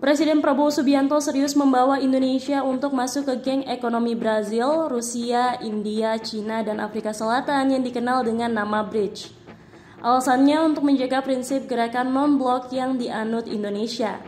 Presiden Prabowo Subianto serius membawa Indonesia untuk masuk ke geng ekonomi Brazil, Rusia, India, Cina, dan Afrika Selatan yang dikenal dengan nama BRICS. Alasannya untuk menjaga prinsip gerakan non-blok yang dianut Indonesia.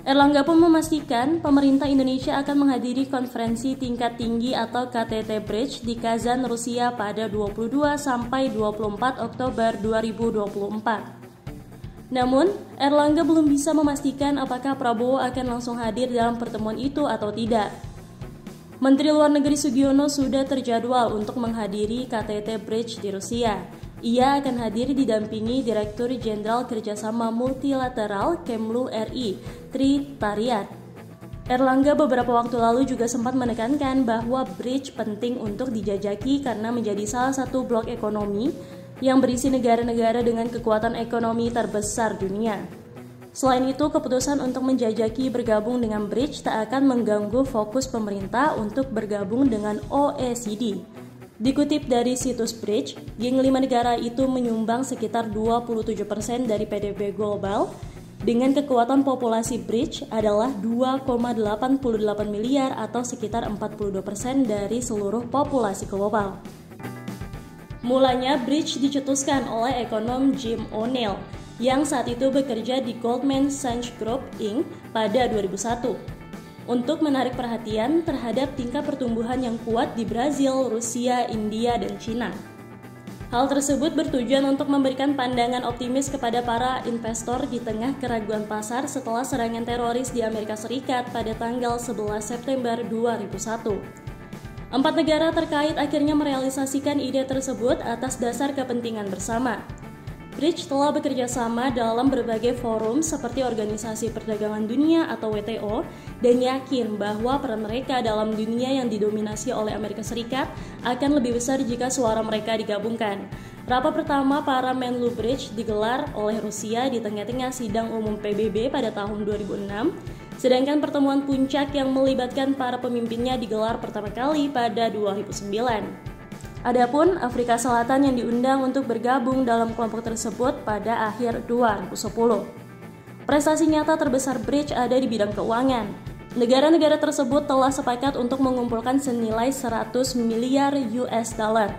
Erlangga pun memastikan pemerintah Indonesia akan menghadiri konferensi tingkat tinggi atau KTT BRICS di Kazan, Rusia pada 22 sampai 24 Oktober 2024. Namun, Erlangga belum bisa memastikan apakah Prabowo akan langsung hadir dalam pertemuan itu atau tidak. Menteri Luar Negeri Sugiono sudah terjadwal untuk menghadiri KTT BRICS di Rusia. Ia akan hadir didampingi Direktur Jenderal Kerjasama Multilateral Kemlu RI, Tri Tariat. Erlangga beberapa waktu lalu juga sempat menekankan bahwa BRICS penting untuk dijajaki karena menjadi salah satu blok ekonomi yang berisi negara-negara dengan kekuatan ekonomi terbesar dunia. Selain itu, keputusan untuk menjajaki bergabung dengan BRICS tak akan mengganggu fokus pemerintah untuk bergabung dengan OECD. Dikutip dari situs BRICS, geng 5 negara itu menyumbang sekitar 27% dari PDB global, dengan kekuatan populasi BRICS adalah 2,88 miliar atau sekitar 42% dari seluruh populasi global. Mulanya BRICS dicetuskan oleh ekonom Jim O'Neill yang saat itu bekerja di Goldman Sachs Group Inc. pada 2001. Untuk menarik perhatian terhadap tingkat pertumbuhan yang kuat di Brazil, Rusia, India, dan Cina. Hal tersebut bertujuan untuk memberikan pandangan optimis kepada para investor di tengah keraguan pasar setelah serangan teroris di Amerika Serikat pada tanggal 11 September 2001. 4 negara terkait akhirnya merealisasikan ide tersebut atas dasar kepentingan bersama. BRICS telah bekerja sama dalam berbagai forum seperti Organisasi Perdagangan Dunia atau WTO dan yakin bahwa peran mereka dalam dunia yang didominasi oleh Amerika Serikat akan lebih besar jika suara mereka digabungkan. Rapat pertama para Menlu BRICS digelar oleh Rusia di tengah-tengah sidang umum PBB pada tahun 2006, sedangkan pertemuan puncak yang melibatkan para pemimpinnya digelar pertama kali pada 2009. Adapun Afrika Selatan yang diundang untuk bergabung dalam kelompok tersebut pada akhir 2010. Prestasi nyata terbesar BRICS ada di bidang keuangan. Negara-negara tersebut telah sepakat untuk mengumpulkan senilai 100 miliar US dollar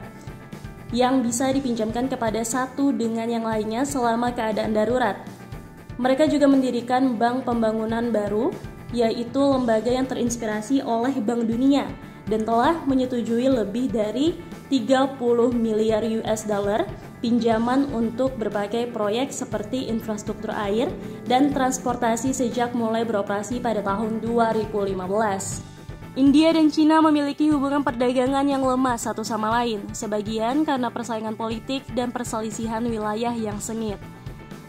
yang bisa dipinjamkan kepada satu dengan yang lainnya selama keadaan darurat. Mereka juga mendirikan bank pembangunan baru, yaitu lembaga yang terinspirasi oleh Bank Dunia dan telah menyetujui lebih dari 30 miliar US dollar pinjaman untuk berbagai proyek seperti infrastruktur air dan transportasi sejak mulai beroperasi pada tahun 2015. India dan Cina memiliki hubungan perdagangan yang lemah satu sama lain, sebagian karena persaingan politik dan perselisihan wilayah yang sengit.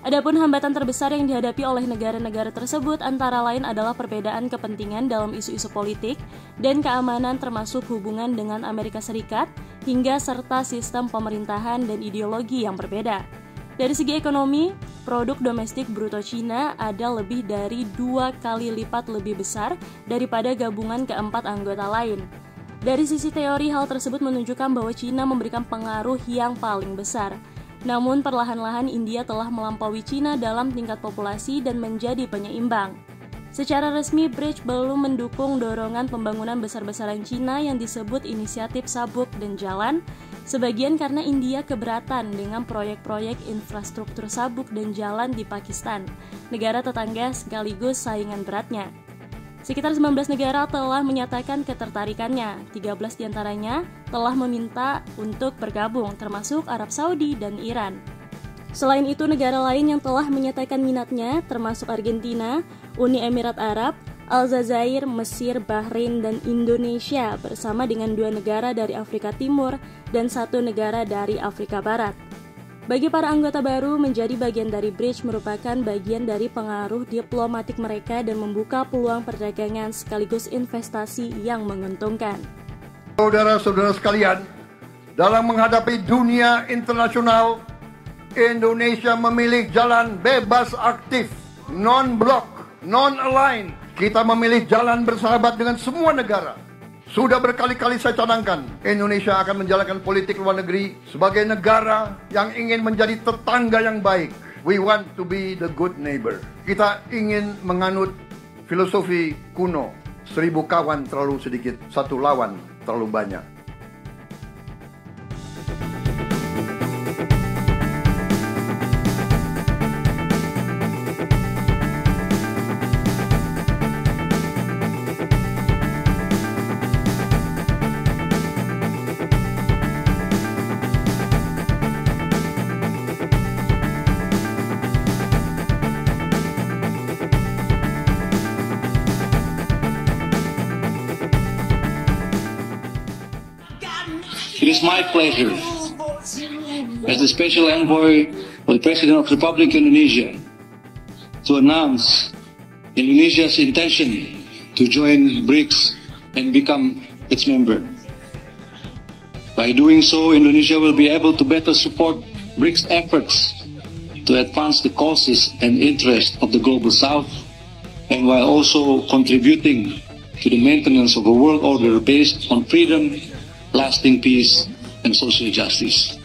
Adapun hambatan terbesar yang dihadapi oleh negara-negara tersebut antara lain adalah perbedaan kepentingan dalam isu-isu politik dan keamanan termasuk hubungan dengan Amerika Serikat hingga serta sistem pemerintahan dan ideologi yang berbeda. Dari segi ekonomi, produk domestik bruto Cina ada lebih dari 2 kali lipat lebih besar daripada gabungan keempat anggota lain. Dari sisi teori, hal tersebut menunjukkan bahwa Cina memberikan pengaruh yang paling besar. Namun perlahan-lahan India telah melampaui Cina dalam tingkat populasi dan menjadi penyeimbang. Secara resmi, BRICS belum mendukung dorongan pembangunan besar-besaran Cina yang disebut inisiatif sabuk dan jalan, sebagian karena India keberatan dengan proyek-proyek infrastruktur sabuk dan jalan di Pakistan, negara tetangga sekaligus saingan beratnya. Sekitar 19 negara telah menyatakan ketertarikannya, 13 diantaranya telah meminta untuk bergabung, termasuk Arab Saudi dan Iran. Selain itu, negara lain yang telah menyatakan minatnya, termasuk Argentina, Uni Emirat Arab, Aljazair, Mesir, Bahrain, dan Indonesia, bersama dengan 2 negara dari Afrika Timur dan 1 negara dari Afrika Barat. Bagi para anggota baru, menjadi bagian dari BRICS merupakan bagian dari pengaruh diplomatik mereka dan membuka peluang perdagangan sekaligus investasi yang menguntungkan. Saudara-saudara sekalian, dalam menghadapi dunia internasional, Indonesia memilih jalan bebas aktif, non-blok, non-align. Kita memilih jalan bersahabat dengan semua negara. Sudah berkali-kali saya cadangkan, Indonesia akan menjalankan politik luar negeri sebagai negara yang ingin menjadi tetangga yang baik. We want to be the good neighbor. Kita ingin menganut filosofi kuno, 1000 kawan terlalu sedikit, 1 lawan terlalu banyak. It is my pleasure, as the Special Envoy for the President of the Republic of Indonesia, to announce Indonesia's intention to join BRICS and become its member. By doing so, Indonesia will be able to better support BRICS efforts to advance the causes and interests of the Global South, and while also contributing to the maintenance of a world order based on freedom, lasting peace, and social justice.